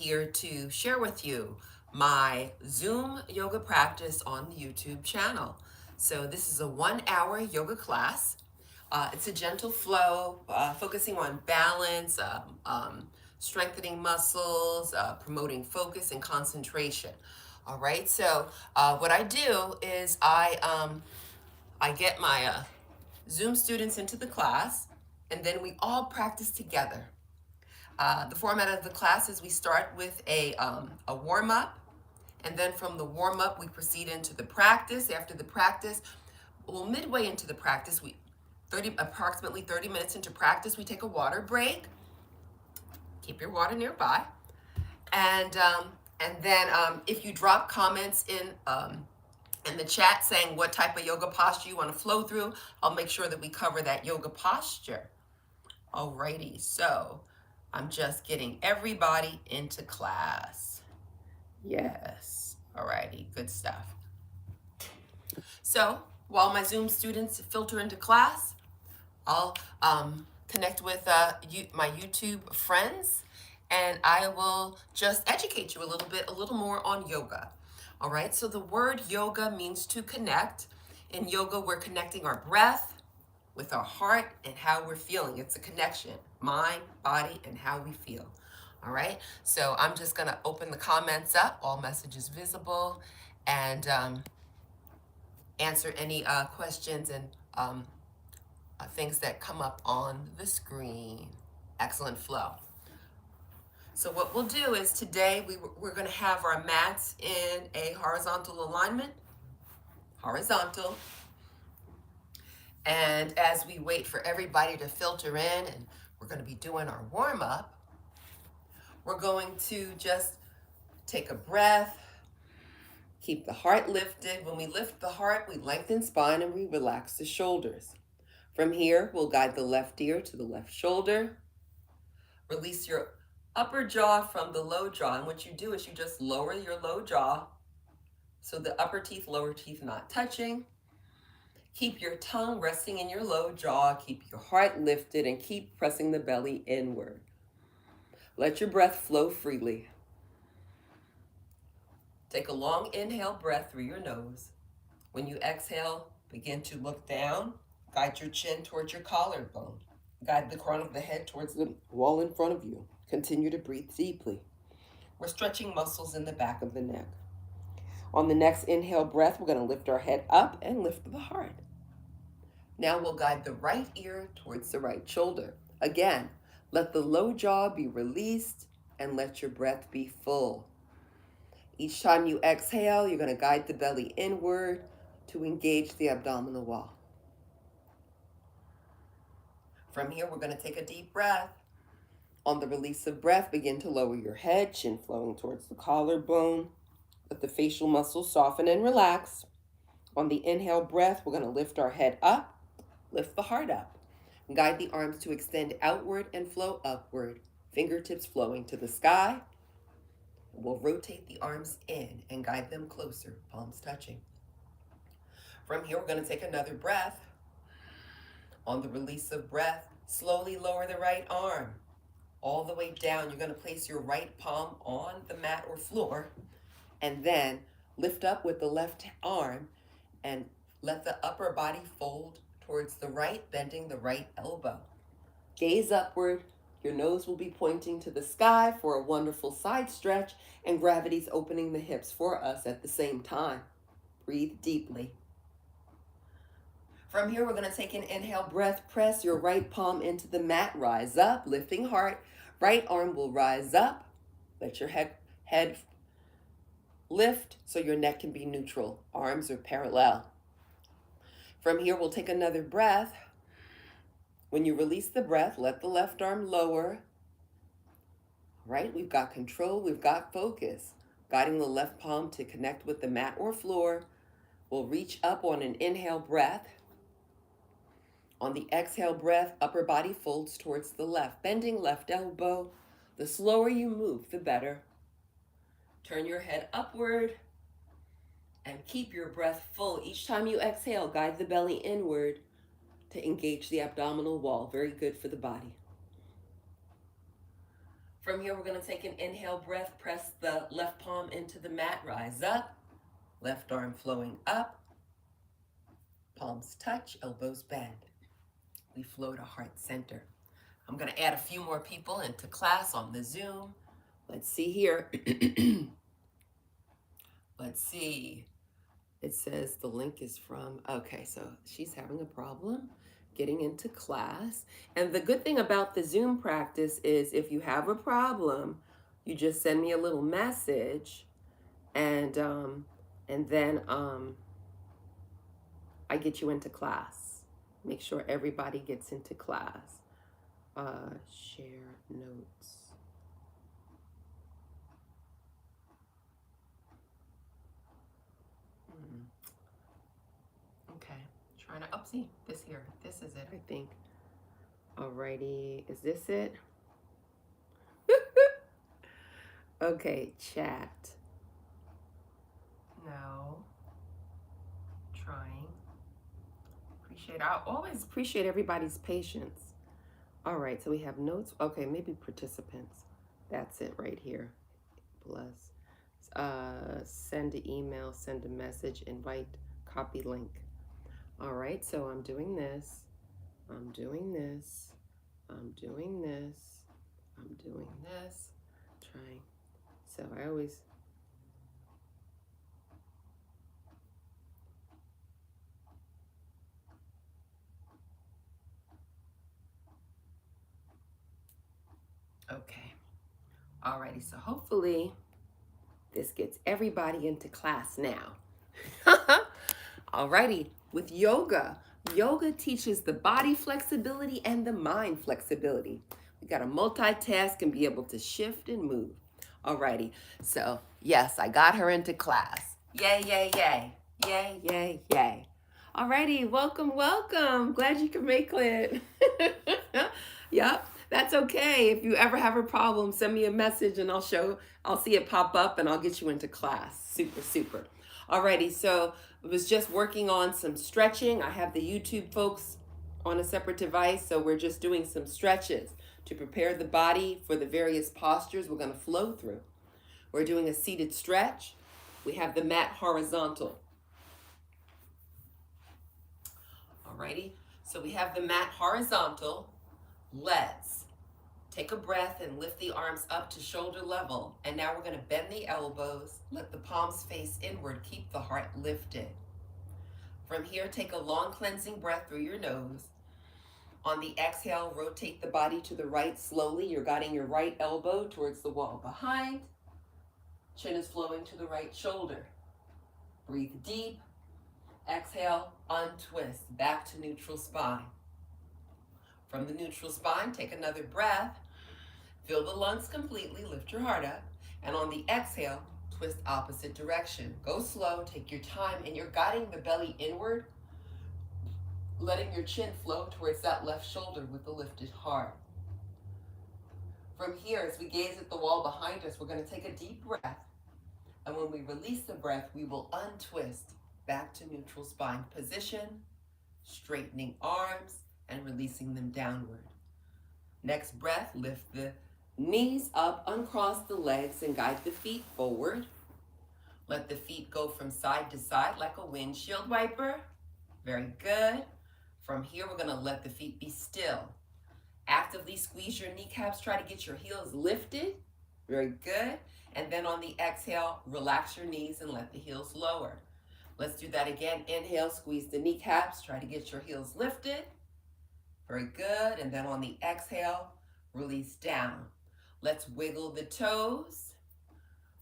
Here to share with you my Zoom yoga practice on the YouTube channel. So this is a 1 hour yoga class. It's a gentle flow, focusing on balance, strengthening muscles, promoting focus and concentration. All right. So what I do is I get my Zoom students into the class, and then we all practice together. The format of the class is we start with a warm up, and then from the warm up, we proceed into the practice. After the practice, well, midway into the practice, approximately 30 minutes into practice, we take a water break. Keep your water nearby. And, if you drop comments in the chat saying what type of yoga posture you want to flow through, I'll make sure that we cover that yoga posture. Alrighty, so I'm just getting everybody into class. Yes. Alrighty, good stuff. So while my Zoom students filter into class, I'll connect with my YouTube friends, and I will just educate you a little more on yoga. All right, so the word yoga means to connect. In yoga, we're connecting our breath with our heart and how we're feeling. It's a connection, mind, body, and how we feel. All right, so I'm just gonna open the comments up, all messages visible, and answer any questions and things that come up on the screen. Excellent flow. So what we'll do is today we're going to have our mats in a horizontal alignment, horizontal. And as we wait for everybody to filter in and we're going to be doing our warm up, we're going to just take a breath, keep the heart lifted. When we lift the heart, we lengthen spine and we relax the shoulders. From here, we'll guide the left ear to the left shoulder. Release your upper jaw from the low jaw. And what you do is you just lower your low jaw so the upper teeth, lower teeth not touching. Keep your tongue resting in your low jaw. Keep your heart lifted and keep pressing the belly inward. Let your breath flow freely. Take a long inhale breath through your nose. When you exhale, begin to look down. Guide your chin towards your collarbone. Guide the crown of the head towards the wall in front of you. Continue to breathe deeply. We're stretching muscles in the back of the neck. On the next inhale breath, we're going to lift our head up and lift the heart. Now we'll guide the right ear towards the right shoulder. Again, let the low jaw be released and let your breath be full. Each time you exhale, you're going to guide the belly inward to engage the abdominal wall. From here, we're going to take a deep breath. On the release of breath, begin to lower your head, chin flowing towards the collarbone. Let the facial muscles soften and relax. On the inhale breath, we're going to lift our head up, lift the heart up. Guide the arms to extend outward and flow upward, fingertips flowing to the sky. We'll rotate the arms in and guide them closer, palms touching. From here, we're going to take another breath. On the release of breath, slowly lower the right arm all the way down. You're going to place your right palm on the mat or floor, and then lift up with the left arm and let the upper body fold towards the right, bending the right elbow. Gaze upward. Your nose will be pointing to the sky for a wonderful side stretch, and gravity's opening the hips for us at the same time. Breathe deeply. From here, we're going to take an inhale breath. Press your right palm into the mat. Rise up, lifting heart. Right arm will rise up. Let your head lift so your neck can be neutral. Arms are parallel. From here, we'll take another breath. When you release the breath, let the left arm lower. Right? We've got control. We've got focus. Guiding the left palm to connect with the mat or floor. We'll reach up on an inhale breath. On the exhale breath, upper body folds towards the left, bending left elbow. The slower you move, the better. Turn your head upward and keep your breath full. Each time you exhale, guide the belly inward to engage the abdominal wall. Very good for the body. From here, we're going to take an inhale breath, press the left palm into the mat, rise up, left arm flowing up, palms touch, elbows bend. We flow to heart center. I'm going to add a few more people into class on the Zoom. Let's see here. Let's see. It says the link is from, okay, so she's having a problem getting into class. And the good thing about the Zoom practice is if you have a problem, you just send me a little message and then I get you into class. Make sure everybody gets into class. Share notes. Okay, trying to, oh, see, this here. This is it, I think. Alrighty, is this it? Okay, chat. No. Trying. I always appreciate everybody's patience. All right, so we have notes. Okay, maybe participants. That's it right here. Plus, send an email, send a message, invite, copy link. All right, so I'm doing this. I'm doing this. I'm doing this. I'm doing this. Trying. So I always. Okay. Alrighty, so hopefully this gets everybody into class now. Alrighty, with yoga. Yoga teaches the body flexibility and the mind flexibility. We got to multitask and be able to shift and move. Alrighty, so yes, I got her into class. Yay, yay, yay. Yay, yay, yay. Alrighty, welcome, welcome. Glad you could make it. Yep, that's okay. If you ever have a problem, send me a message and I'll see it pop up and I'll get you into class. Super, super. Alrighty, so I was just working on some stretching. I have the YouTube folks on a separate device, so we're just doing some stretches to prepare the body for the various postures we're going to flow through. We're doing a seated stretch. We have the mat horizontal. Alrighty, so we have the mat horizontal. Let's take a breath and lift the arms up to shoulder level. And now we're going to bend the elbows, let the palms face inward, keep the heart lifted. From here, take a long cleansing breath through your nose. On the exhale, rotate the body to the right slowly. You're guiding your right elbow towards the wall behind. Chin is flowing to the right shoulder. Breathe deep. Exhale, untwist, back to neutral spine. From the neutral spine, take another breath. Fill the lungs completely, lift your heart up. And on the exhale, twist opposite direction. Go slow, take your time, and you're guiding the belly inward, letting your chin flow towards that left shoulder with the lifted heart. From here, as we gaze at the wall behind us, we're going to take a deep breath. And when we release the breath, we will untwist back to neutral spine position, straightening arms, and releasing them downward. Next breath, lift the knees up, uncross the legs, and guide the feet forward. Let the feet go from side to side like a windshield wiper. Very good. From here, we're going to let the feet be still. Actively squeeze your kneecaps. Try to get your heels lifted. Very good. And then on the exhale, relax your knees and let the heels lower. Let's do that again. Inhale, squeeze the kneecaps. Try to get your heels lifted. Very good. And then on the exhale, release down. Let's wiggle the toes.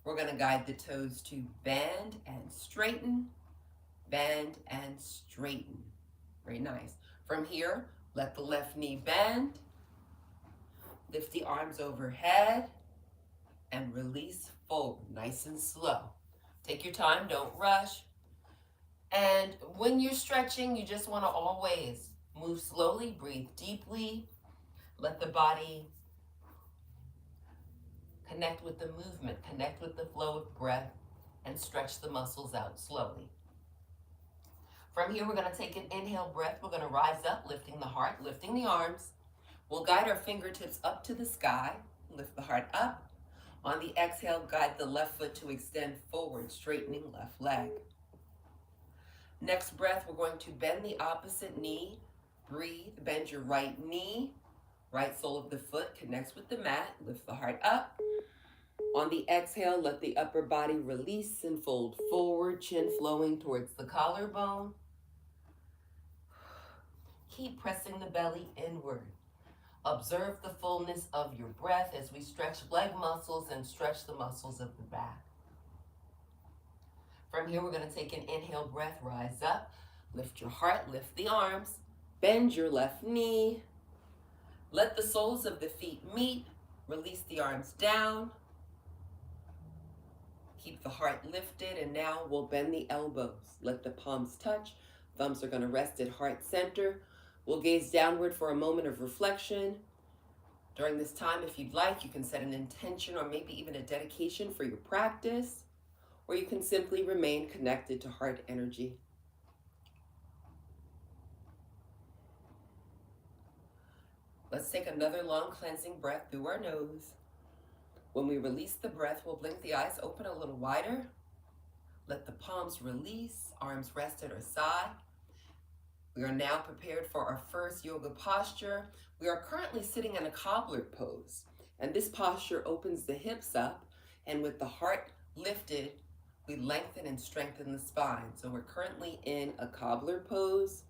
We're going to guide the toes to bend and straighten. Bend and straighten. Very nice. From here, let the left knee bend. Lift the arms overhead and release forward, nice and slow. Take your time, don't rush. And when you're stretching, you just want to always move slowly, breathe deeply. Let the body connect with the movement, connect with the flow of breath, and stretch the muscles out slowly. From here, we're going to take an inhale breath. We're going to rise up, lifting the heart, lifting the arms. We'll guide our fingertips up to the sky. lift the heart up. On the exhale, guide the left foot to extend forward, straightening left leg. Next breath, we're going to bend the opposite knee. Breathe, bend your right knee. Right sole of the foot connects with the mat. Lift the heart up. On the exhale, let the upper body release and fold forward, chin flowing towards the collarbone. Keep pressing the belly inward. Observe the fullness of your breath as we stretch leg muscles and stretch the muscles of the back. From here, we're going to take an inhale breath, rise up, lift your heart, lift the arms, bend your left knee. Let the soles of the feet meet, release the arms down. Keep the heart lifted, and now we'll bend the elbows. Let the palms touch. Thumbs are going to rest at heart center. We'll gaze downward for a moment of reflection. During this time, if you'd like, you can set an intention or maybe even a dedication for your practice, or you can simply remain connected to heart energy. Let's take another long cleansing breath through our nose. When we release the breath, we'll blink the eyes open a little wider. Let the palms release, arms rest at our side. We are now prepared for our first yoga posture. We are currently sitting in a cobbler pose, and this posture opens the hips up, and with the heart lifted, we lengthen and strengthen the spine. So we're currently in a cobbler pose.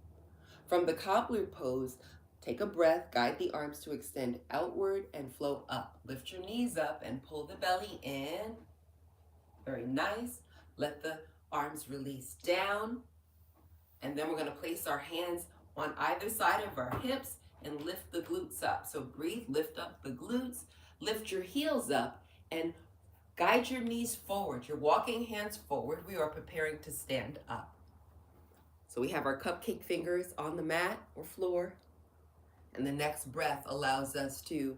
From the cobbler pose, take a breath, guide the arms to extend outward and flow up. Lift your knees up and pull the belly in. Very nice. Let the arms release down. And then we're going to place our hands on either side of our hips and lift the glutes up. So breathe, lift up the glutes, lift your heels up, and guide your knees forward. You're walking hands forward. We are preparing to stand up. So we have our cupcake fingers on the mat or floor. And the next breath allows us to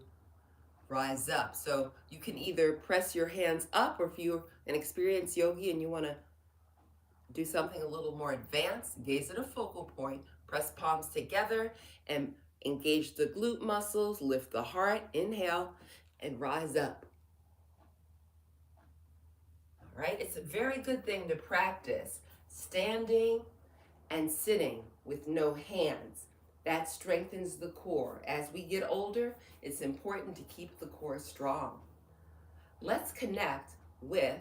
rise up. So you can either press your hands up, or if you're an experienced yogi and you want to do something a little more advanced, gaze at a focal point, press palms together and engage the glute muscles, lift the heart, inhale, and rise up. All right, it's a very good thing to practice standing and sitting with no hands. That strengthens the core. As we get older, it's important to keep the core strong. Let's connect with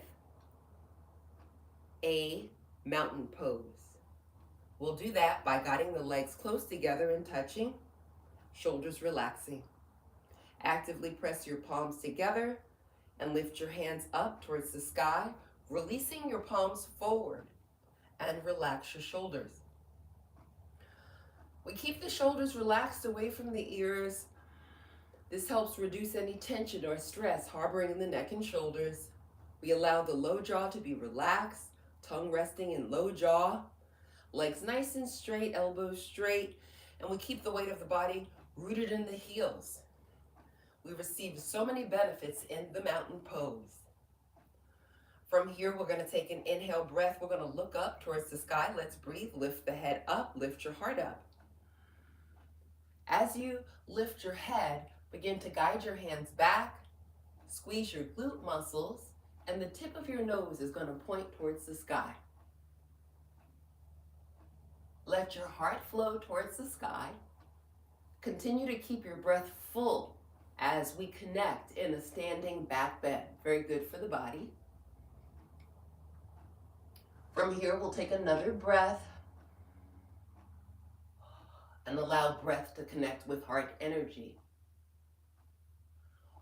a mountain pose. We'll do that by guiding the legs close together and touching, shoulders relaxing. Actively press your palms together and lift your hands up towards the sky, releasing your palms forward, and relax your shoulders. We keep the shoulders relaxed away from the ears. This helps reduce any tension or stress harboring in the neck and shoulders. We allow the low jaw to be relaxed, tongue resting in low jaw, legs nice and straight, elbows straight, and we keep the weight of the body rooted in the heels. We receive so many benefits in the mountain pose. From here, we're going to take an inhale breath. We're going to look up towards the sky. Let's breathe. Lift the head up. Lift your heart up. As you lift your head, begin to guide your hands back, squeeze your glute muscles, and the tip of your nose is going to point towards the sky. Let your heart flow towards the sky. Continue to keep your breath full as we connect in a standing back bend. Very good for the body. From here, we'll take another breath and allow breath to connect with heart energy.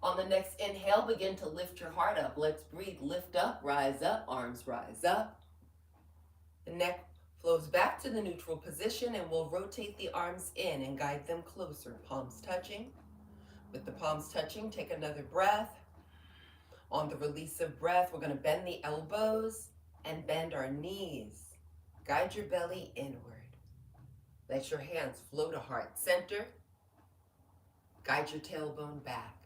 On the next inhale, begin to lift your heart up. Let's breathe, lift up, arms rise up. The neck flows back to the neutral position, and we'll rotate the arms in and guide them closer, palms touching. With the palms touching, take another breath. On the release of breath, we're going to bend the elbows and bend our knees. Guide your belly inward. Let your hands flow to heart center. Guide your tailbone back.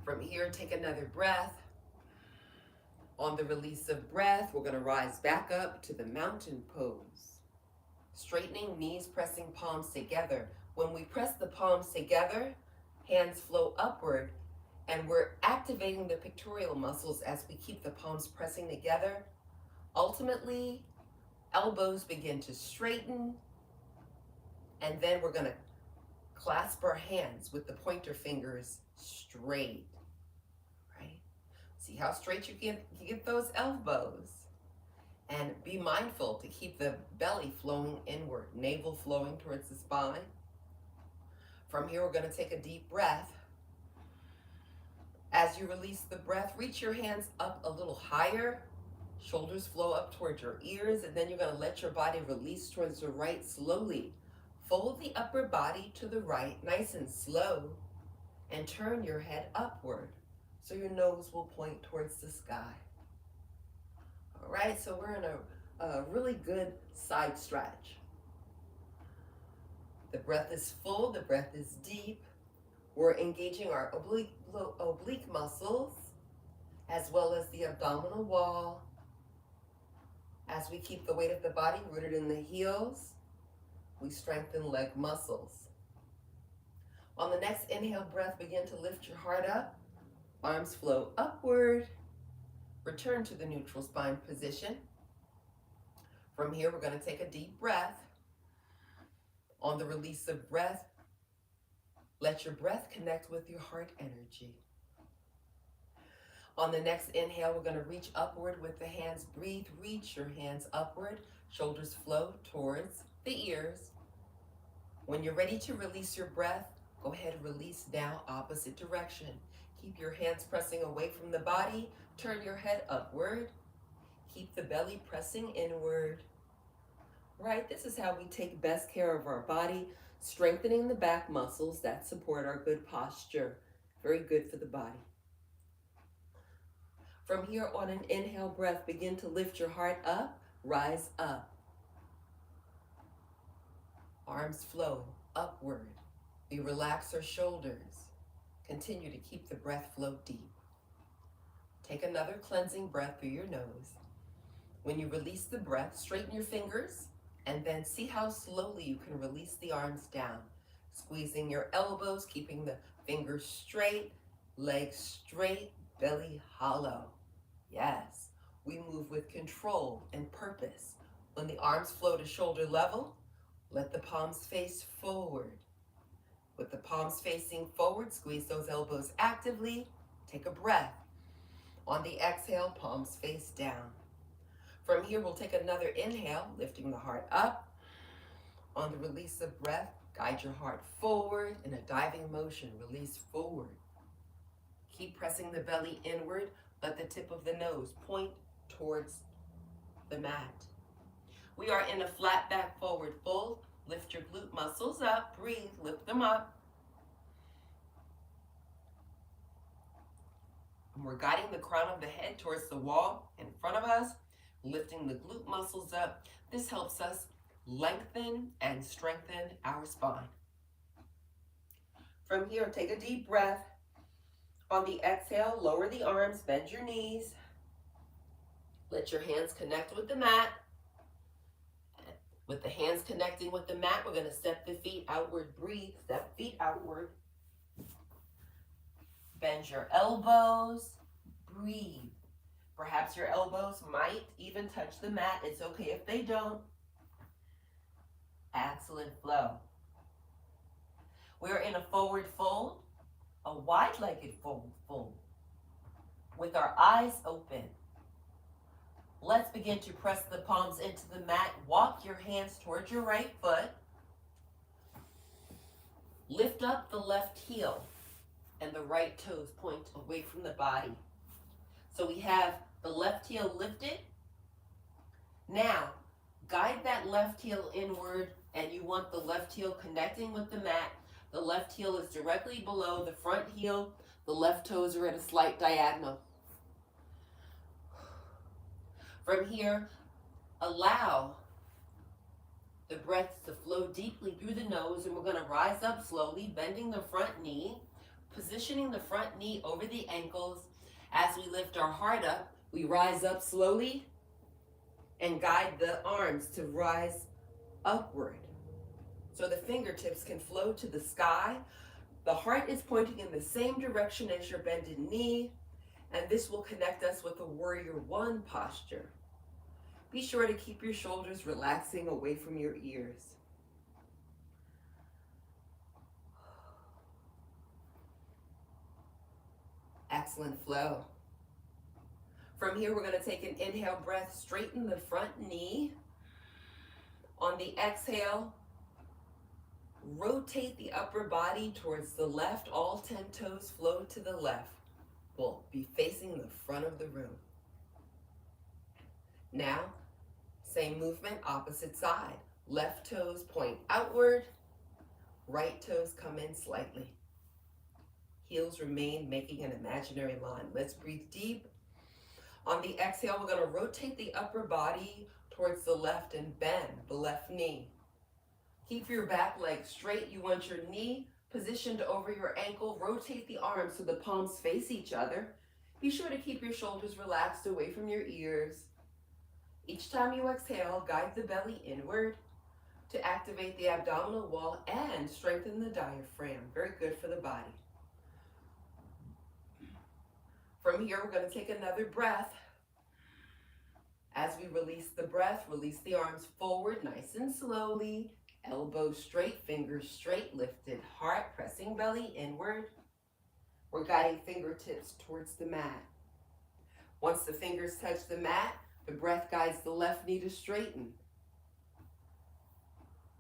From here, take another breath. On the release of breath, we're going to rise back up to the mountain pose. Straightening knees, pressing palms together. When we press the palms together, Hands flow upward, and we're activating the pectoral muscles as we keep the palms pressing together. Ultimately, elbows begin to straighten, and then we're going to clasp our hands with the pointer fingers straight, right? See how straight you get those elbows. And be mindful to keep the belly flowing inward, navel flowing towards the spine. From here, we're going to take a deep breath. As you release the breath, reach your hands up a little higher. Shoulders flow up towards your ears, and then you're going to let your body release towards the right slowly. Fold the upper body to the right, nice and slow, and turn your head upward so your nose will point towards the sky. All right, so we're in a really good side stretch. The breath is full, the breath is deep. We're engaging our oblique muscles as well as the abdominal wall as we keep the weight of the body rooted in the heels. We strengthen leg muscles. On the next inhale breath, begin to lift your heart up. Arms flow upward. Return to the neutral spine position. From here, we're going to take a deep breath. On the release of breath, let your breath connect with your heart energy. On the next inhale, we're going to reach upward with the hands. Breathe, reach your hands upward. Shoulders flow towards the ears. When you're ready to release your breath, go ahead and release now, opposite direction. Keep your hands pressing away from the body. Turn your head upward. Keep the belly pressing inward. Right, this is how we take best care of our body, strengthening the back muscles that support our good posture. Very good for the body. From here, on an inhale breath, begin to lift your heart up, rise up. Arms flow upward. We relax our shoulders. Continue to keep the breath flow deep. Take another cleansing breath through your nose. When you release the breath, straighten your fingers, and then see how slowly you can release the arms down. Squeezing your elbows, keeping the fingers straight, legs straight, belly hollow. Yes, we move with control and purpose. When the arms flow to shoulder level, let the palms face forward. With the palms facing forward, squeeze those elbows actively. Take a breath. On the exhale, palms face down. From here, we'll take another inhale, lifting the heart up. On the release of breath, guide your heart forward in a diving motion. Release forward. Keep pressing the belly inward. Let the tip of the nose point towards the mat. We are in a flat back forward fold. Lift your glute muscles up. Breathe, lift them up. And we're guiding the crown of the head towards the wall in front of us, lifting the glute muscles up. This helps us lengthen and strengthen our spine. From here, take a deep breath. On the exhale, lower the arms, bend your knees. Let your hands connect with the mat. With the hands connecting with the mat, we're going to step the feet outward. Breathe, step feet outward. Bend your elbows. Breathe. Perhaps your elbows might even touch the mat. It's okay if they don't. Excellent flow. We're in a forward fold, a wide-legged fold, with our eyes open. Let's begin to press the palms into the mat. Walk your hands towards your right foot. Lift up the left heel and the right toes point away from the body. So we have the left heel lifted. Now, guide that left heel inward, and you want the left heel connecting with the mat. The left heel is directly below the front heel. The left toes are at a slight diagonal. From here, allow the breath to flow deeply through the nose, and we're going to rise up slowly, bending the front knee, positioning the front knee over the ankles. As we lift our heart up, we rise up slowly and guide the arms to rise upward so the fingertips can flow to the sky. The heart is pointing in the same direction as your bended knee, and this will connect us with the Warrior One posture. Be sure to keep your shoulders relaxing away from your ears. Excellent flow. From here, we're going to take an inhale breath, straighten the front knee. On the exhale, rotate the upper body towards the left. All 10 toes flow to the left. We'll be facing the front of the room. Now, same movement, opposite side. Left toes point outward. Right toes come in slightly. Heels remain making an imaginary line. Let's breathe deep. On the exhale, we're going to rotate the upper body towards the left and bend the left knee. Keep your back leg straight. You want your knee positioned over your ankle. Rotate the arms so the palms face each other. Be sure to keep your shoulders relaxed away from your ears. Each time you exhale, guide the belly inward to activate the abdominal wall and strengthen the diaphragm. Very good for the body. From here, we're going to take another breath. As we release the breath, release the arms forward nice and slowly. Elbows straight, fingers straight, lifted heart, pressing belly inward. We're guiding fingertips towards the mat. Once the fingers touch the mat, the breath guides the left knee to straighten.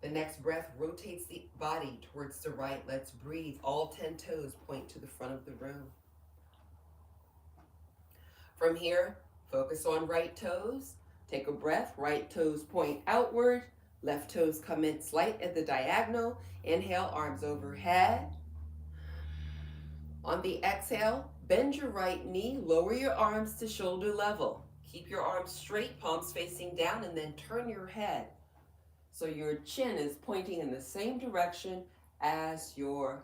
The next breath rotates the body towards the right. Let's breathe. All 10 toes point to the front of the room. From here, focus on right toes. Take a breath. Right toes point outward. Left toes come in slight at the diagonal. Inhale, arms overhead. On the exhale, bend your right knee. Lower your arms to shoulder level. Keep your arms straight, palms facing down, and then turn your head so your chin is pointing in the same direction as your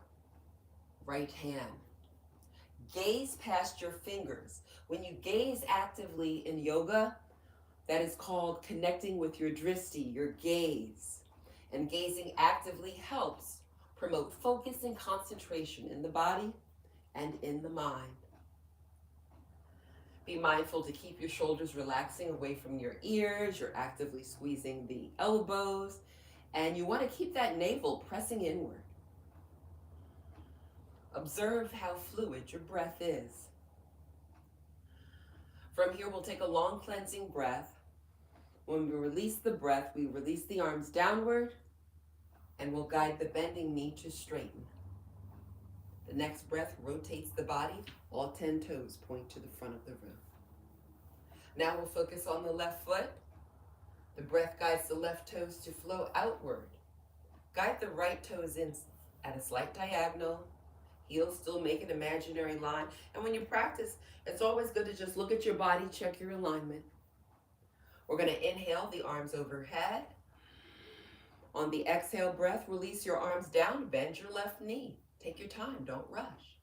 right hand. Gaze past your fingers. When you gaze actively in yoga, that is called connecting with your drishti, your gaze. And gazing actively helps promote focus and concentration in the body and in the mind. Be mindful to keep your shoulders relaxing away from your ears. You're actively squeezing the elbows, and you want to keep that navel pressing inward. Observe how fluid your breath is. From here, we'll take a long cleansing breath. When we release the breath, we release the arms downward, and we'll guide the bending knee to straighten. The next breath rotates the body. All 10 toes point to the front of the room. Now we'll focus on the left foot. The breath guides the left toes to flow outward. Guide the right toes in at a slight diagonal. Heels still make an imaginary line. And when you practice, it's always good to just look at your body, check your alignment. We're going to inhale, the arms overhead. On the exhale breath, release your arms down, bend your left knee. Take your time, don't rush.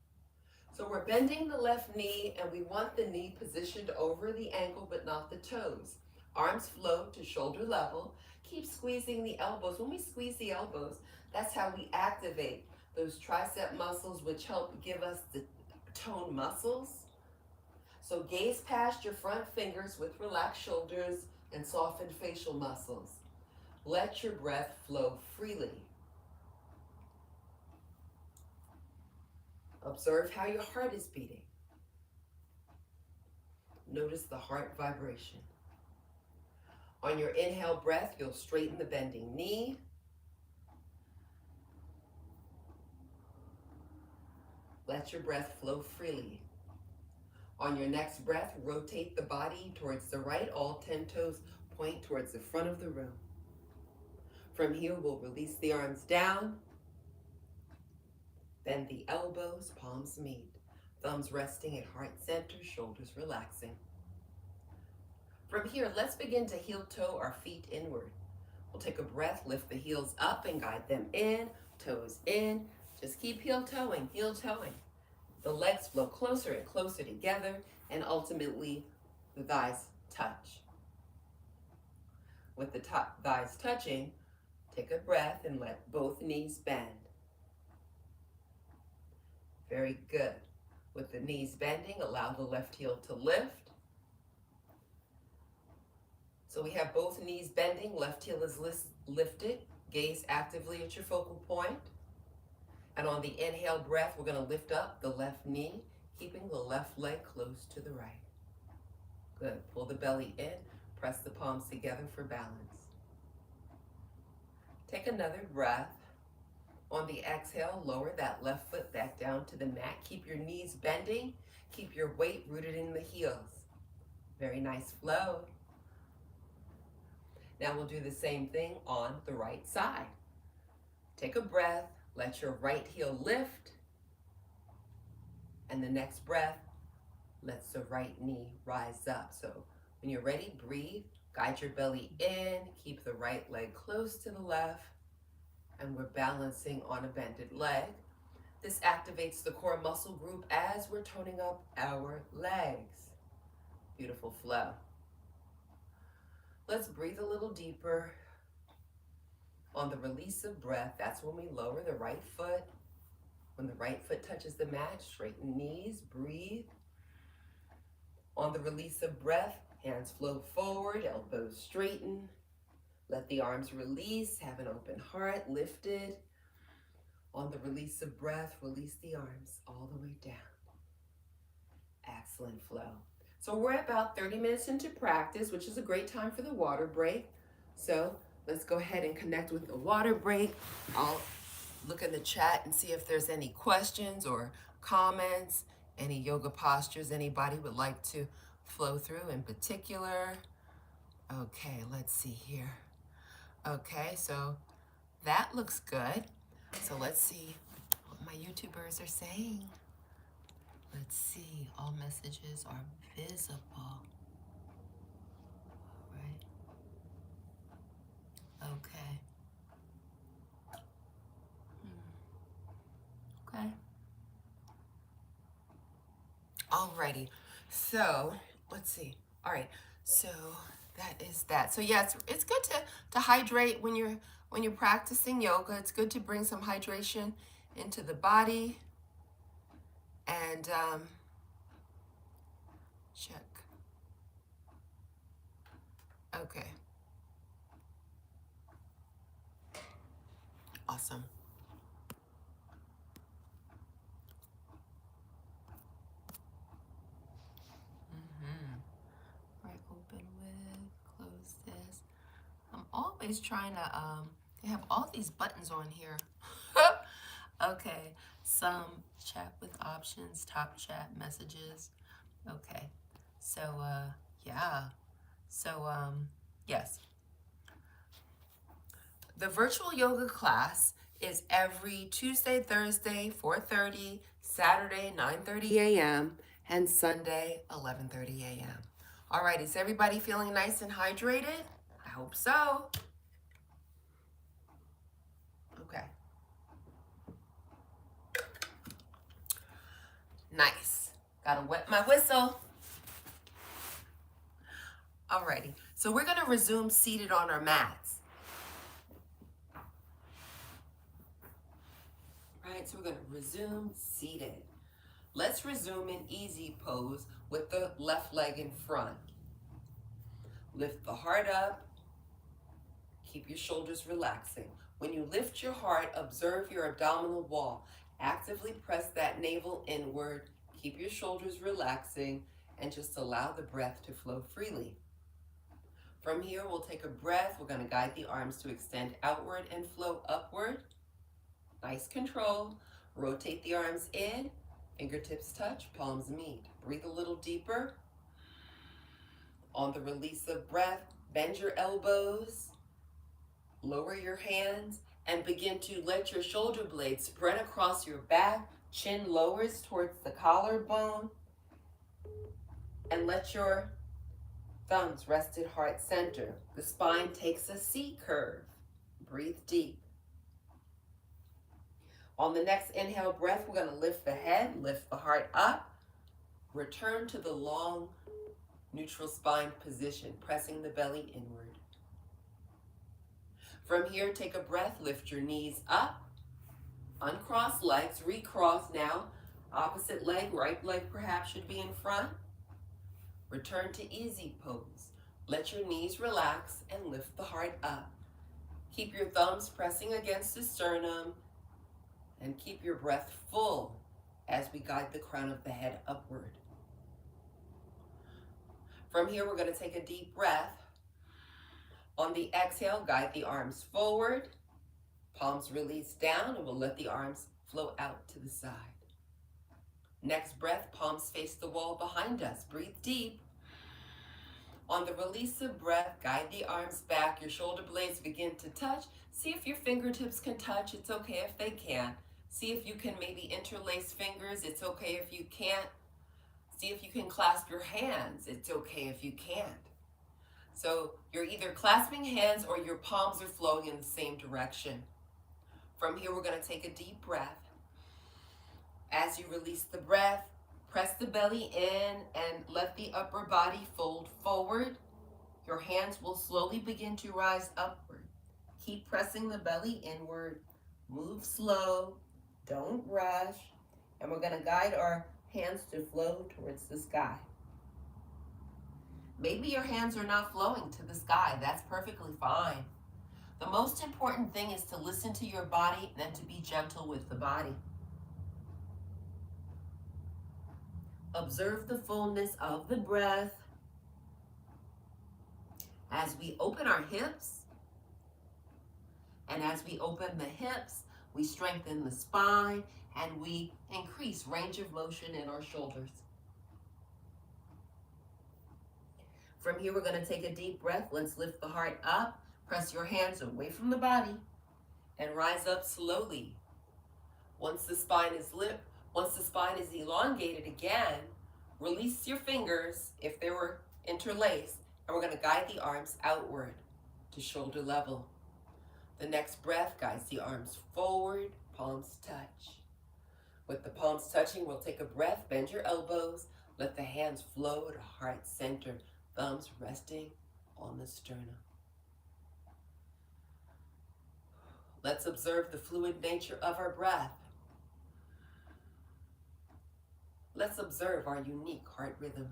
So we're bending the left knee, and we want the knee positioned over the ankle but not the toes. Arms flow to shoulder level. Keep squeezing the elbows. When we squeeze the elbows, that's how we activate those tricep muscles, which help give us the toned muscles. So gaze past your front fingers with relaxed shoulders and softened facial muscles. Let your breath flow freely. Observe how your heart is beating. Notice the heart vibration. On your inhale breath, you'll straighten the bending knee. Let your breath flow freely. On your next breath, rotate the body towards the right. All 10 toes point towards the front of the room. From here, we'll release the arms down. Bend the elbows, palms meet. Thumbs resting at heart center, shoulders relaxing. From here, let's begin to heel toe our feet inward. We'll take a breath, lift the heels up and guide them in, toes in. Just keep heel toeing, heel toeing. The legs flow closer and closer together, and ultimately the thighs touch. With the thighs touching, take a breath and let both knees bend. Very good. With the knees bending, allow the left heel to lift. So we have both knees bending, left heel is lifted. Gaze actively at your focal point. And on the inhale breath, we're going to lift up the left knee, keeping the left leg close to the right. Good. Pull the belly in, press the palms together for balance. Take another breath. On the exhale, lower that left foot back down to the mat. Keep your knees bending. Keep your weight rooted in the heels. Very nice flow. Now we'll do the same thing on the right side. Take a breath. Let your right heel lift. And the next breath, lets the right knee rise up. So when you're ready, breathe. Guide your belly in. Keep the right leg close to the left. And we're balancing on a bended leg. This activates the core muscle group as we're toning up our legs. Beautiful flow. Let's breathe a little deeper. On the release of breath, that's when we lower the right foot. When the right foot touches the mat, straighten knees, breathe. On the release of breath, hands flow forward, elbows straighten. Let the arms release, have an open heart, lifted. On the release of breath, release the arms all the way down. Excellent flow. So we're about 30 minutes into practice, which is a great time for the water break. So let's go ahead and connect with the water break. I'll look in the chat and see if there's any questions or comments, any yoga postures anybody would like to flow through in particular. Okay, let's see here. Okay, so that looks good. So let's see what my YouTubers are saying. Let's see, all messages are visible. All right. Okay. Okay. Alrighty. So let's see. All right. So that is that. So yeah, it's good to hydrate when you're practicing yoga. It's good to bring some hydration into the body. And check. Okay. Awesome. Right, open with, close this. I'm always trying to, they have all these buttons on here. Okay, some chat with options, top chat messages. Okay, so, yeah. So, yes. The virtual yoga class is every Tuesday, Thursday, 4:30, Saturday, 9:30 a.m., and Sunday, 11:30 a.m. All right, is everybody feeling nice and hydrated? I hope so. Okay. Nice. Gotta wet my whistle. Alrighty, so we're gonna resume seated on our mats. Right, so we're gonna resume seated. Let's resume in easy pose with the left leg in front. Lift the heart up. Keep your shoulders relaxing. When you lift your heart, observe your abdominal wall. Actively press that navel inward. Keep your shoulders relaxing and just allow the breath to flow freely. From here, we'll take a breath. We're going to guide the arms to extend outward and flow upward. Nice control. Rotate the arms in. Fingertips touch, palms meet. Breathe a little deeper. On the release of breath, bend your elbows. Lower your hands and begin to let your shoulder blades spread across your back. Chin lowers towards the collarbone. And let your thumbs rest at heart center. The spine takes a C curve. Breathe deep. On the next inhale breath, we're going to lift the head, lift the heart up. Return to the long neutral spine position, pressing the belly inward. From here, take a breath, lift your knees up. Uncross legs, recross now. Opposite leg, right leg perhaps should be in front. Return to easy pose. Let your knees relax and lift the heart up. Keep your thumbs pressing against the sternum and keep your breath full as we guide the crown of the head upward. From here, we're going to take a deep breath. On the exhale, guide the arms forward. Palms release down, and we'll let the arms flow out to the side. Next breath, palms face the wall behind us. Breathe deep. On the release of breath, guide the arms back. Your shoulder blades begin to touch. See if your fingertips can touch. It's okay if they can't. See if you can maybe interlace fingers. It's okay if you can't. See if you can clasp your hands. It's okay if you can't. So you're either clasping hands or your palms are flowing in the same direction. From here, we're going to take a deep breath. As you release the breath, press the belly in and let the upper body fold forward. Your hands will slowly begin to rise upward. Keep pressing the belly inward. Move slow. Don't rush. And we're going to guide our hands to flow towards the sky. Maybe your hands are not flowing to the sky. That's perfectly fine. The most important thing is to listen to your body and to be gentle with the body. Observe the fullness of the breath. As we open our hips, and as we open the hips, we strengthen the spine and we increase range of motion in our shoulders. From here, we're going to take a deep breath. Let's lift the heart up. Press your hands away from the body and rise up slowly. Once the spine is elongated again, release your fingers if they were interlaced, and we're going to guide the arms outward to shoulder level. The next breath guides the arms forward, palms touch. With the palms touching, we'll take a breath, bend your elbows, let the hands flow to heart center, thumbs resting on the sternum. Let's observe the fluid nature of our breath. Let's observe our unique heart rhythm.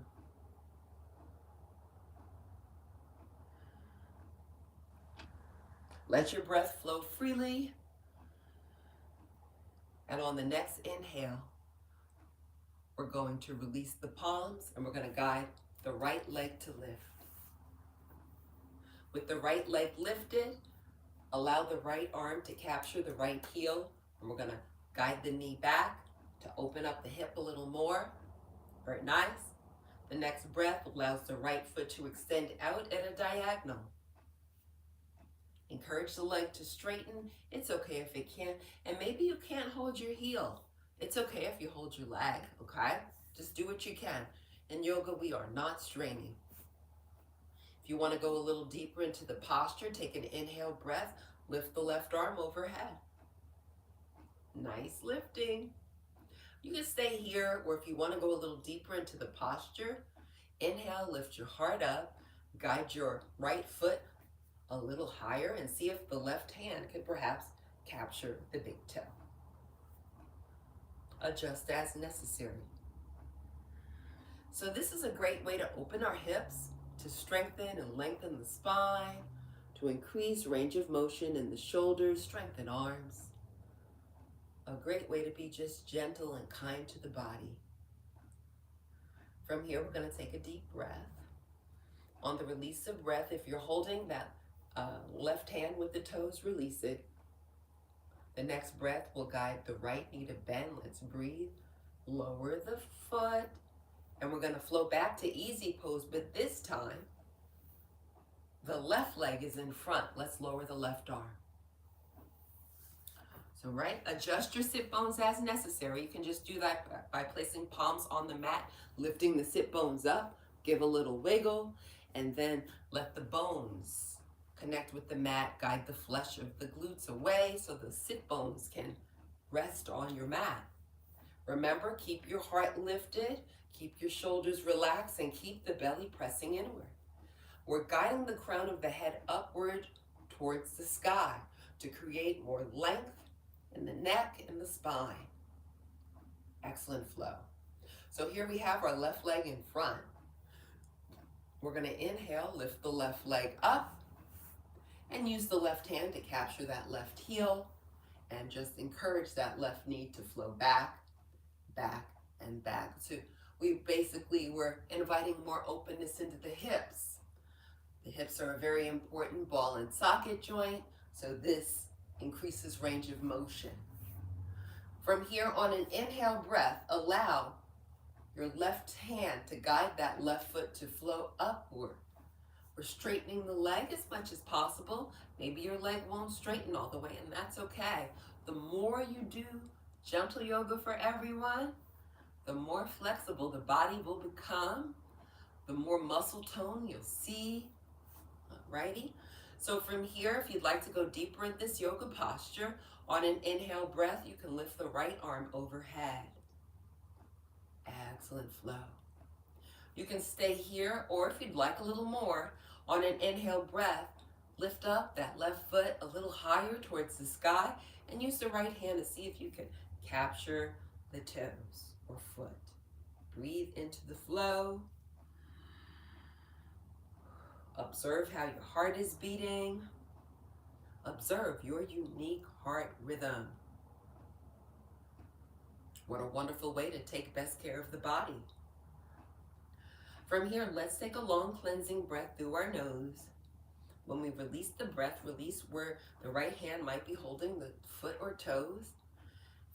Let your breath flow freely. And on the next inhale, we're going to release the palms and we're going to guide the right leg to lift. With the right leg lifted, allow the right arm to capture the right heel, and we're going to guide the knee back to open up the hip a little more. Very nice. The next breath allows the right foot to extend out at a diagonal. Encourage the leg to straighten. It's okay if it can't. And maybe you can't hold your heel. It's okay if you hold your leg, okay? Just do what you can. In yoga, we are not straining. If you want to go a little deeper into the posture, take an inhale breath, lift the left arm overhead. Nice lifting. You can stay here, or if you want to go a little deeper into the posture, inhale, lift your heart up, guide your right foot a little higher, and see if the left hand can perhaps capture the big toe. Adjust as necessary. So this is a great way to open our hips, to strengthen and lengthen the spine, to increase range of motion in the shoulders, strengthen arms. A great way to be just gentle and kind to the body. From here, we're going to take a deep breath. On the release of breath, if you're holding that left hand with the toes, release it. The next breath will guide the right knee to bend. Let's breathe. Lower the foot. And we're going to flow back to easy pose, but this time, the left leg is in front. Let's lower the left arm. So, right, adjust your sit bones as necessary. You can just do that by placing palms on the mat, lifting the sit bones up, give a little wiggle, and then let the bones connect with the mat, guide the flesh of the glutes away so the sit bones can rest on your mat. Remember, keep your heart lifted, keep your shoulders relaxed, and keep the belly pressing inward. We're guiding the crown of the head upward towards the sky to create more length in the neck and the spine. Excellent flow. So here we have our left leg in front. We're going to inhale, lift the left leg up, and use the left hand to capture that left heel, and just encourage that left knee to flow back, back, and back. So we're inviting more openness into the hips. The hips are a very important ball and socket joint, so this increases range of motion. From here, on an inhale breath, allow your left hand to guide that left foot to flow upward. We're straightening the leg as much as possible. Maybe your leg won't straighten all the way, and that's okay. The more you do gentle yoga for everyone, the more flexible the body will become, the more muscle tone you'll see. Alrighty? So from here, if you'd like to go deeper in this yoga posture, on an inhale breath, you can lift the right arm overhead. Excellent flow. You can stay here, or if you'd like a little more, on an inhale breath, lift up that left foot a little higher towards the sky and use the right hand to see if you can capture the toes or foot. Breathe into the flow. Observe how your heart is beating. Observe your unique heart rhythm. What a wonderful way to take best care of the body. From here, let's take a long cleansing breath through our nose. When we release the breath, release where the right hand might be holding the foot or toes.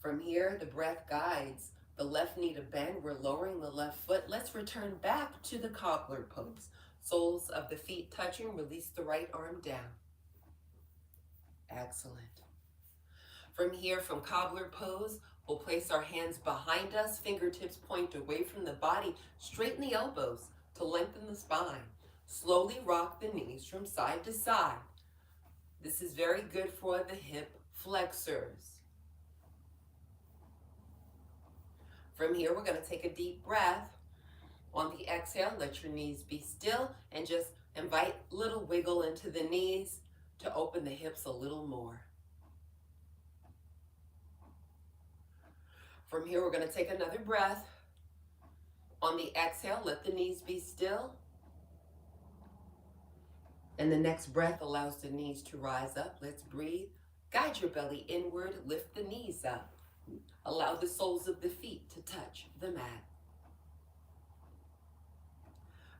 From here, the breath guides the left knee to bend. We're lowering the left foot. Let's return back to the cobbler pose. Soles of the feet touching. Release the right arm down. Excellent. From here, from cobbler pose, we'll place our hands behind us, fingertips point away from the body, straighten the elbows to lengthen the spine. Slowly rock the knees from side to side. This is very good for the hip flexors. From here, we're going to take a deep breath. On the exhale, let your knees be still and just invite a little wiggle into the knees to open the hips a little more. From here, we're going to take another breath. On the exhale, let the knees be still. And the next breath allows the knees to rise up. Let's breathe. Guide your belly inward. Lift the knees up. Allow the soles of the feet to touch the mat.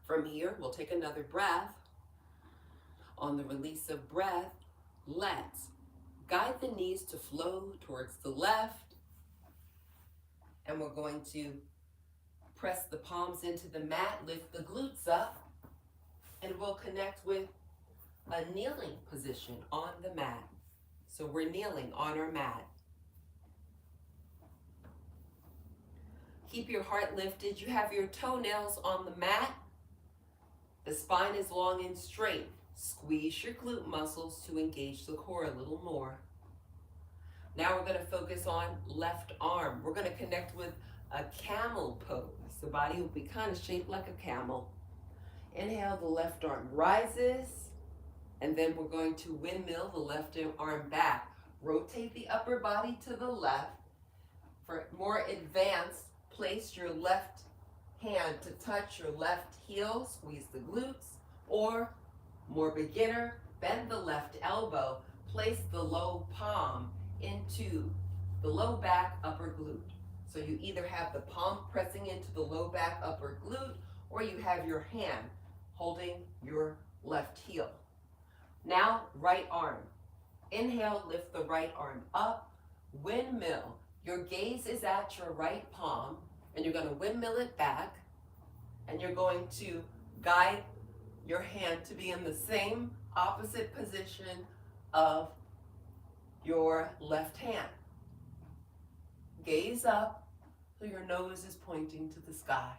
From here, we'll take another breath. On the release of breath, let's guide the knees to flow towards the left. And we're going to press the palms into the mat, lift the glutes up, and we'll connect with a kneeling position on the mat. So we're kneeling on our mat. Keep your heart lifted. You have your toenails on the mat. The spine is long and straight. Squeeze your glute muscles to engage the core a little more. Now we're going to focus on left arm. We're going to connect with a camel pose. The body will be kind of shaped like a camel. Inhale, the left arm rises, and then we're going to windmill the left arm back. Rotate the upper body to the left. For more advanced, place your left hand to touch your left heel, squeeze the glutes, or more beginner, bend the left elbow, place the low palm into the low back upper glute. So you either have the palm pressing into the low back upper glute, or you have your hand holding your left heel. Now, right arm. Inhale, lift the right arm up, windmill. Your gaze is at your right palm, and you're going to windmill it back, and you're going to guide your hand to be in the same opposite position of your left hand. Gaze up so your nose is pointing to the sky.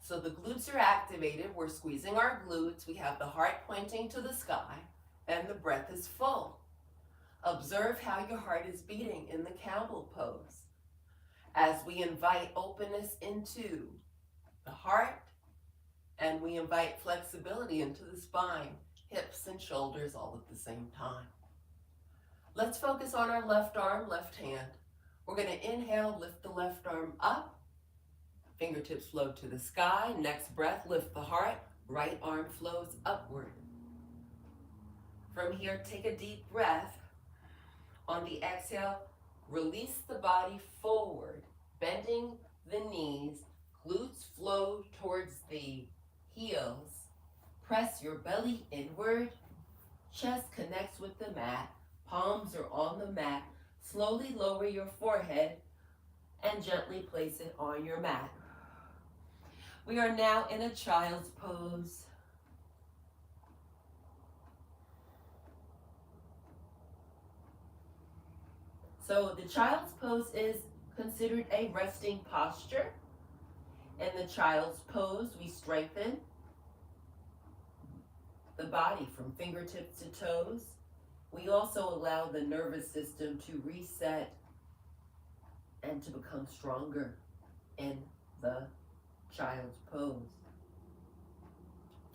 So the glutes are activated. We're squeezing our glutes. We have the heart pointing to the sky, and the breath is full. Observe how your heart is beating in the camel pose as we invite openness into the heart, and we invite flexibility into the spine, hips and shoulders all at the same time. Let's focus on our left arm, left hand. We're going to inhale, lift the left arm up, fingertips float to the sky. Next breath, lift the heart, right arm flows upward. From here, take a deep breath. On the exhale, release the body forward, bending the knees, glutes flow towards the heels. Press your belly inward, chest connects with the mat, palms are on the mat. Slowly lower your forehead and gently place it on your mat. We are now in a child's pose. So the child's pose is considered a resting posture. In the child's pose, we strengthen the body from fingertips to toes. We also allow the nervous system to reset and to become stronger in the child's pose.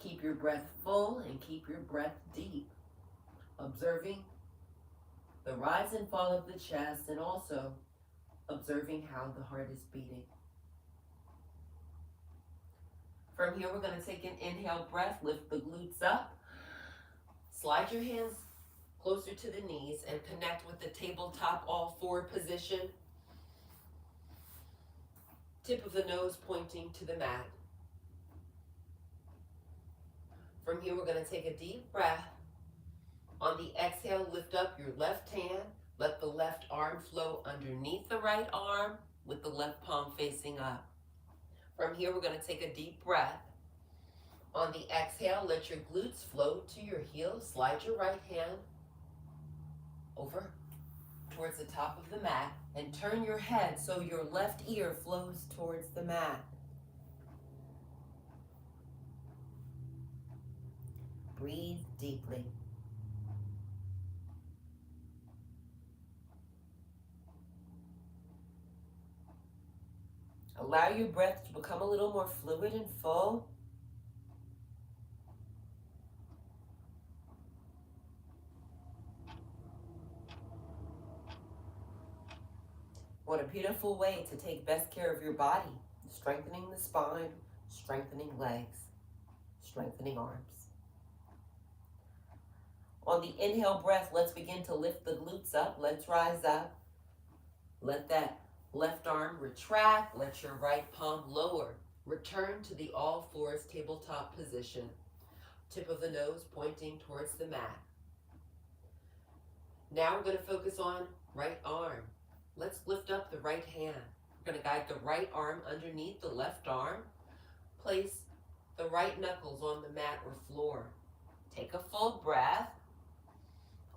Keep your breath full and keep your breath deep, observing the rise and fall of the chest and also observing how the heart is beating. From here, we're going to take an inhale breath, lift the glutes up, slide your hands closer to the knees and connect with the tabletop all four position. Tip of the nose pointing to the mat. From here, we're going to take a deep breath. On the exhale, lift up your left hand. Let the left arm flow underneath the right arm with the left palm facing up. From here, we're going to take a deep breath. On the exhale, let your glutes float to your heels. Slide your right hand over towards the top of the mat and turn your head so your left ear flows towards the mat. Breathe deeply. Allow your breath to become a little more fluid and full. What a beautiful way to take best care of your body. Strengthening the spine, strengthening legs, strengthening arms. On the inhale breath, let's begin to lift the glutes up. Let's rise up. Let that left arm retract. Let your right palm lower. Return to the all fours tabletop position. Tip of the nose pointing towards the mat. Now we're going to focus on right arm. Let's lift up the right hand. We're going to guide the right arm underneath the left arm. Place the right knuckles on the mat or floor. Take a full breath.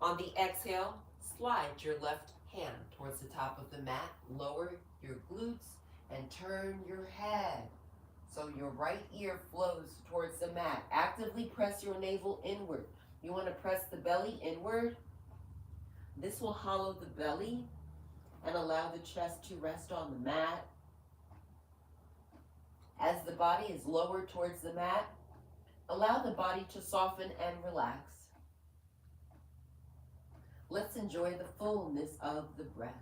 On the exhale, slide your left hand towards the top of the mat. Lower your glutes and turn your head so your right ear flows towards the mat. Actively press your navel inward. You want to press the belly inward. This will hollow the belly and allow the chest to rest on the mat. As the body is lowered towards the mat, allow the body to soften and relax. Let's enjoy the fullness of the breath.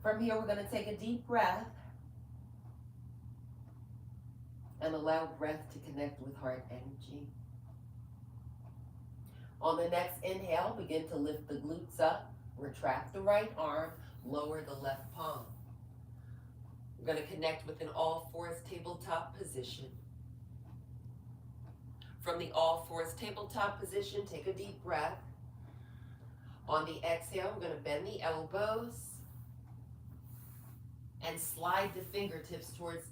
From here, we're going to take a deep breath and allow breath to connect with heart energy. On the next inhale, begin to lift the glutes up, retract the right arm, lower the left palm. We're going to connect with an all fours tabletop position. From the all fours tabletop position, take a deep breath. On the exhale, we're going to bend the elbows and slide the fingertips towards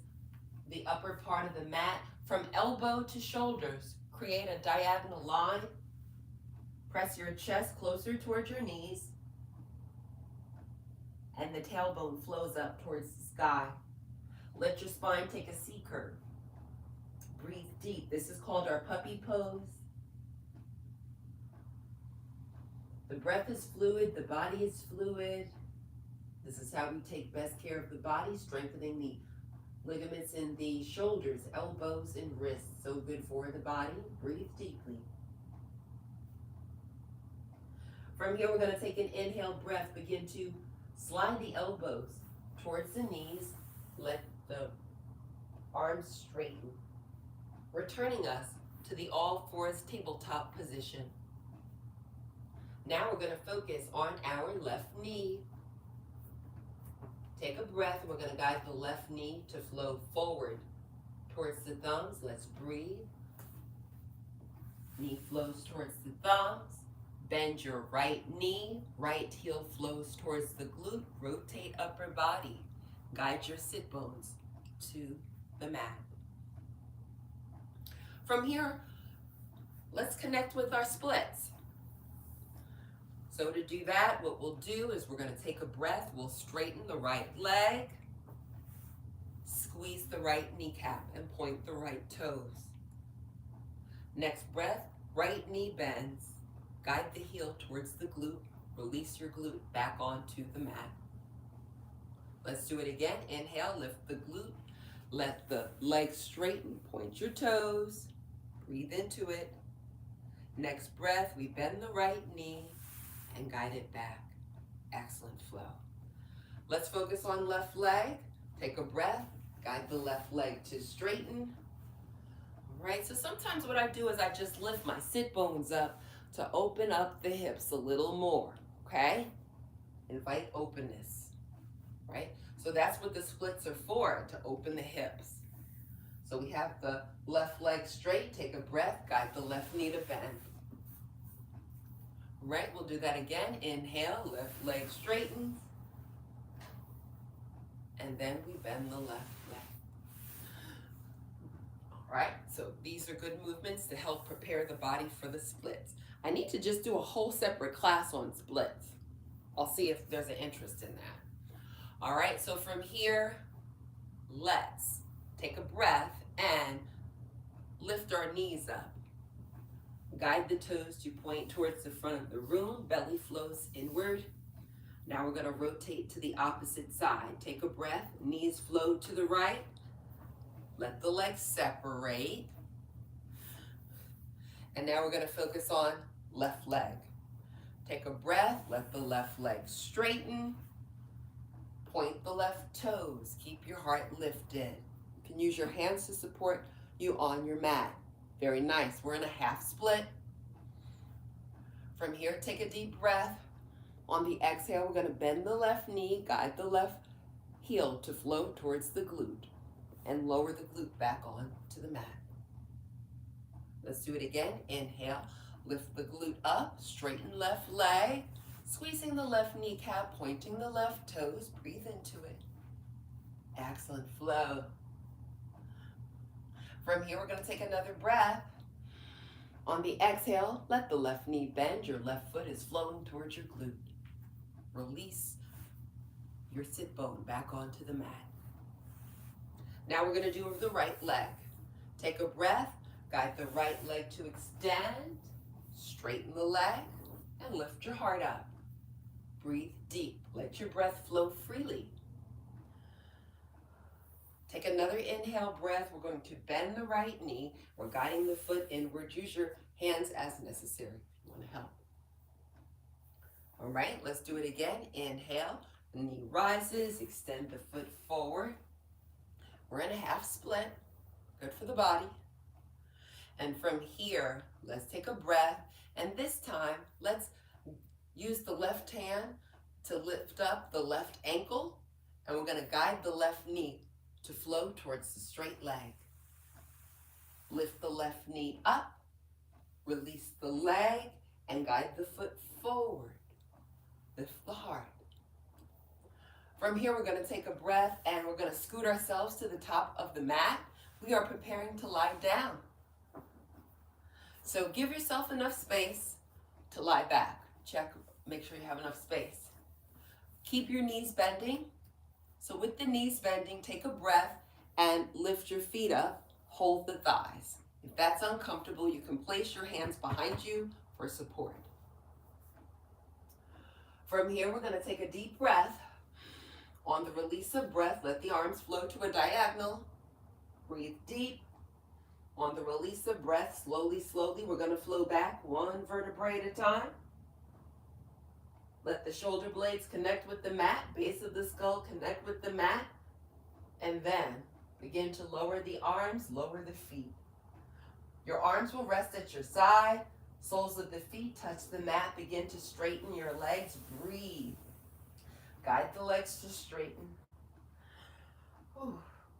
the upper part of the mat. From elbow to shoulders, create a diagonal line. Press your chest closer towards your knees, and the tailbone flows up towards the sky. Let your spine take a C curve. Breathe deep. This is called our puppy pose. The breath is fluid, the body is fluid. This is how we take best care of the body, strengthening the ligaments in the shoulders, elbows, and wrists. So good for the body. Breathe deeply. From here, we're going to take an inhale breath. Begin to slide the elbows towards the knees. Let the arms straighten, returning us to the all fours tabletop position. Now we're going to focus on our left knee. Take a breath. We're going to guide the left knee to flow forward towards the thumbs. Let's breathe. Knee flows towards the thumbs. Bend your right knee. Right heel flows towards the glute. Rotate upper body. Guide your sit bones to the mat. From here, let's connect with our splits. So to do that, what we'll do is we're going to take a breath. We'll straighten the right leg, squeeze the right kneecap, and point the right toes. Next breath, right knee bends. Guide the heel towards the glute. Release your glute back onto the mat. Let's do it again. Inhale, lift the glute. Let the leg straighten. Point your toes. Breathe into it. Next breath, we bend the right knee and guide it back. Excellent flow. Let's focus on left leg. Take a breath. Guide the left leg to straighten. All right, so sometimes what I do is I just lift my sit bones up to open up the hips a little more, okay? Invite openness, right? So that's what the splits are for, to open the hips. So we have the left leg straight. Take a breath. Guide the left knee to bend. Right, we'll do that again. Inhale, left leg straightens. And then we bend the left leg. All right, so these are good movements to help prepare the body for the splits. I need to just do a whole separate class on splits. I'll see if there's an interest in that. All right, so from here, let's take a breath and lift our knees up. Guide the toes to point towards the front of the room. Belly flows inward. Now we're going to rotate to the opposite side. Take a breath. Knees flow to the right. Let the legs separate. And now we're going to focus on left leg. Take a breath. Let the left leg straighten. Point the left toes. Keep your heart lifted. You can use your hands to support you on your mat. Very nice. We're in a half split. From here, take a deep breath. On the exhale, we're going to bend the left knee, guide the left heel to flow towards the glute, and lower the glute back on to the mat. Let's do it again. Inhale, lift the glute up, straighten left leg, squeezing the left kneecap, pointing the left toes. Breathe into it. Excellent flow. From here, we're going to take another breath. On the exhale, let the left knee bend. Your left foot is flowing towards your glute. Release your sit bone back onto the mat. Now we're going to do the right leg. Take a breath. Guide the right leg to extend. Straighten the leg and lift your heart up. Breathe deep. Let your breath flow freely. Take another inhale breath. We're going to bend the right knee. We're guiding the foot inward. Use your hands as necessary if you want to help. All right, let's do it again. Inhale, the knee rises, extend the foot forward. We're in a half split, good for the body. And from here, let's take a breath. And this time, let's use the left hand to lift up the left ankle. And we're gonna guide the left knee to flow towards the straight leg. Lift the left knee up, release the leg, and guide the foot forward. Lift the heart. From here, we're going to take a breath and we're going to scoot ourselves to the top of the mat. We are preparing to lie down. So give yourself enough space to lie back. Check, make sure you have enough space. Keep your knees bending. So with the knees bending, take a breath and lift your feet up hold the thighs. If that's uncomfortable, you can place your hands behind you for support. From here, we're going to take a deep breath. On the release of breath, let the arms flow to a diagonal. Breathe deep. On the release of breath, slowly, slowly, we're going to flow back one vertebrae at a time. Let the shoulder blades connect with the mat, base of the skull connect with the mat, and then begin to lower the arms, lower the feet. Your arms will rest at your side, soles of the feet touch the mat, begin to straighten your legs, breathe. Guide the legs to straighten.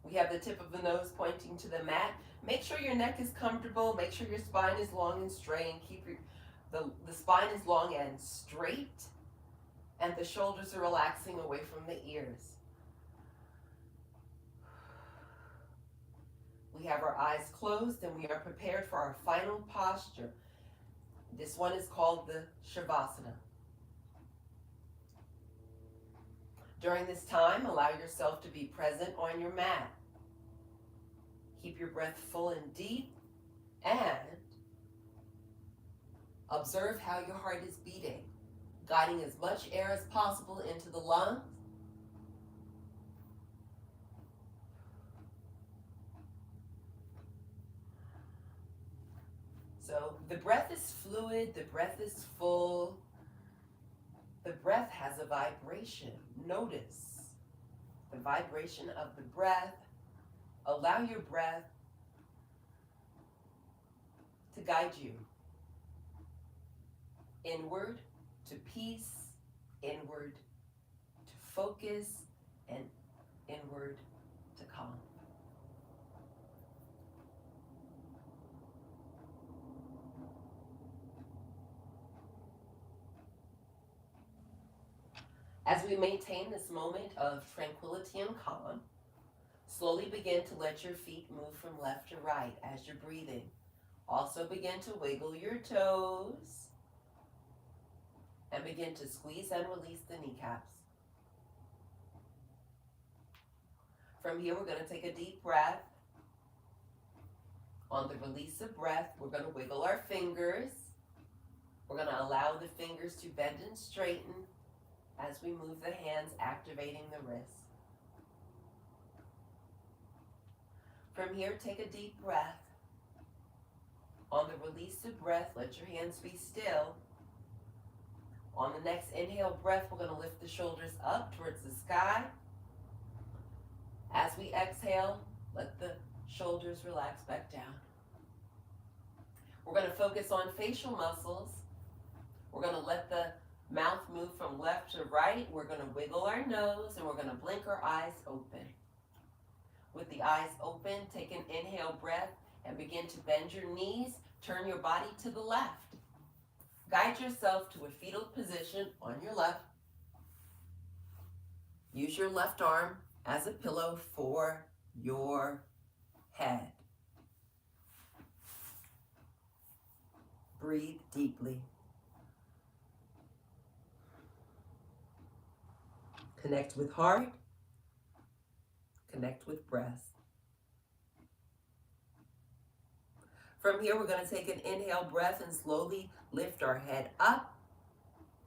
We have the tip of the nose pointing to the mat. Make sure your neck is comfortable, make sure your spine is long and straight. Keep the spine is long and straight, and the shoulders are relaxing away from the ears. We have our eyes closed and we are prepared for our final posture. This one is called the Shavasana. During this time, allow yourself to be present on your mat. Keep your breath full and deep and observe how your heart is beating, guiding as much air as possible into the lungs. So the breath is fluid, the breath is full, the breath has a vibration. Notice the vibration of the breath. Allow your breath to guide you inward to peace, inward to focus, and inward to calm. As we maintain this moment of tranquility and calm, slowly begin to let your feet move from left to right as you're breathing. Also begin to wiggle your toes and begin to squeeze and release the kneecaps. From here, we're going to take a deep breath. On the release of breath, we're going to wiggle our fingers. We're going to allow the fingers to bend and straighten as we move the hands, activating the wrists. From here, take a deep breath. On the release of breath, let your hands be still. On the next inhale breath, we're going to lift the shoulders up towards the sky. As we exhale, let the shoulders relax back down. We're going to focus on facial muscles. We're going to let the mouth move from left to right. We're going to wiggle our nose and we're going to blink our eyes open. With the eyes open, take an inhale breath and begin to bend your knees. Turn your body to the left. Guide yourself to a fetal position on your left. Use your left arm as a pillow for your head. Breathe deeply. Connect with heart. Connect with breath. From here, we're going to take an inhale breath and slowly lift our head up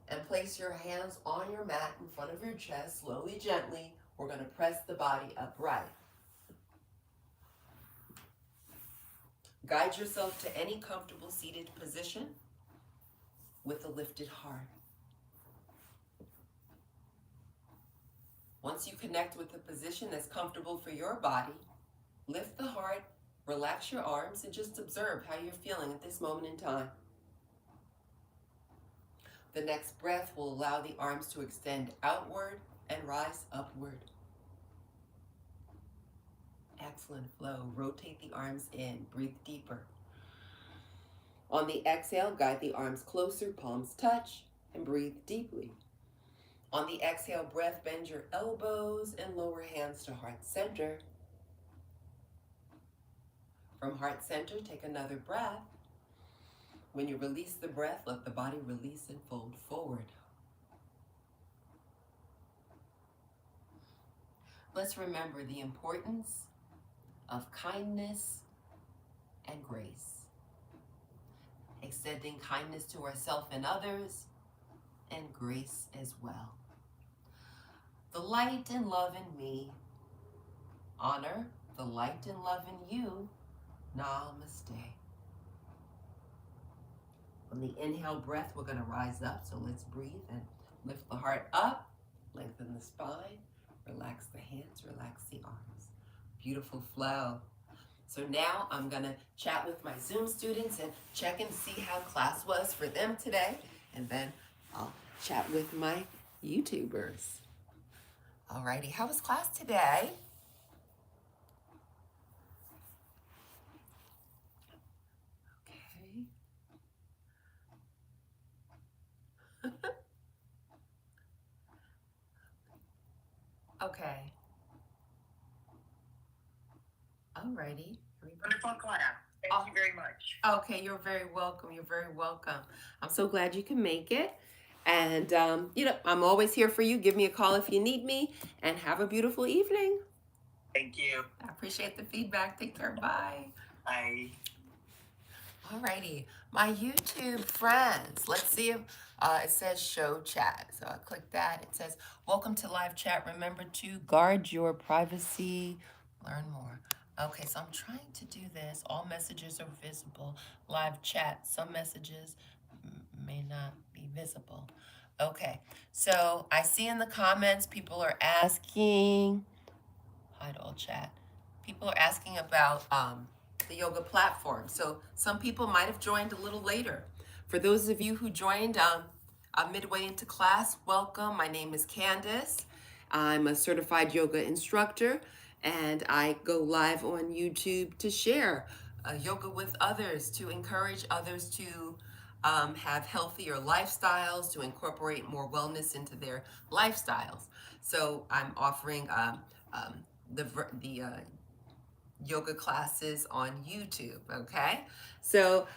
and place your hands on your mat in front of your chest. Slowly, gently, we're going to press the body upright. Guide yourself to any comfortable seated position with a lifted heart. Once you connect with a position that's comfortable for your body, lift the heart, relax your arms, and just observe how you're feeling at this moment in time. The next breath will allow the arms to extend outward and rise upward. Excellent flow. Rotate the arms in. Breathe deeper. On the exhale, guide the arms closer, palms touch, and breathe deeply. On the exhale breath, bend your elbows and lower hands to heart center. From heart center, take another breath. When you release the breath, let the body release and fold forward. Let's remember the importance of kindness and grace. Extending kindness to ourselves and others, and grace as well. The light and love in me, honor the light and love in you. Namaste. On the inhale breath, we're going to rise up. So let's breathe and lift the heart up, lengthen the spine, relax the hands, relax the arms. Beautiful flow. So now I'm going to chat with my Zoom students and check and see how class was for them today. And then I'll chat with my YouTubers. Alrighty, how was class today? Okay. Alrighty. Wonderful class. Thank you very much. Okay, you're very welcome. You're very welcome. I'm so glad you can make it. And, I'm always here for you. Give me a call if you need me. And have a beautiful evening. Thank you. I appreciate the feedback. Take care. Bye. Bye. Alrighty. My YouTube friends. Let's see if it says show chat. So I click that. It says, welcome to live chat. Remember to guard your privacy. Learn more. Okay, so I'm trying to do this. All messages are visible. Live chat. Some messages may not be visible. Okay, so I see in the comments people are asking, hide all chat. People are asking about the yoga platform. So some people might have joined a little later. For those of you who joined midway into class, welcome. My name is Candace. I'm a certified yoga instructor, and I go live on YouTube to share yoga with others, to encourage others to have healthier lifestyles, to incorporate more wellness into their lifestyles. So I'm offering the yoga classes on YouTube, okay? So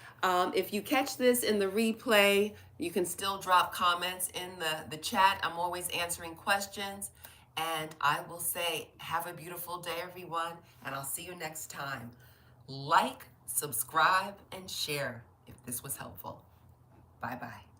if you catch this in the replay, you can still drop comments in the chat. I'm always answering questions. And I will say, have a beautiful day, everyone, and I'll see you next time. Like, subscribe, and share if this was helpful. Bye-bye.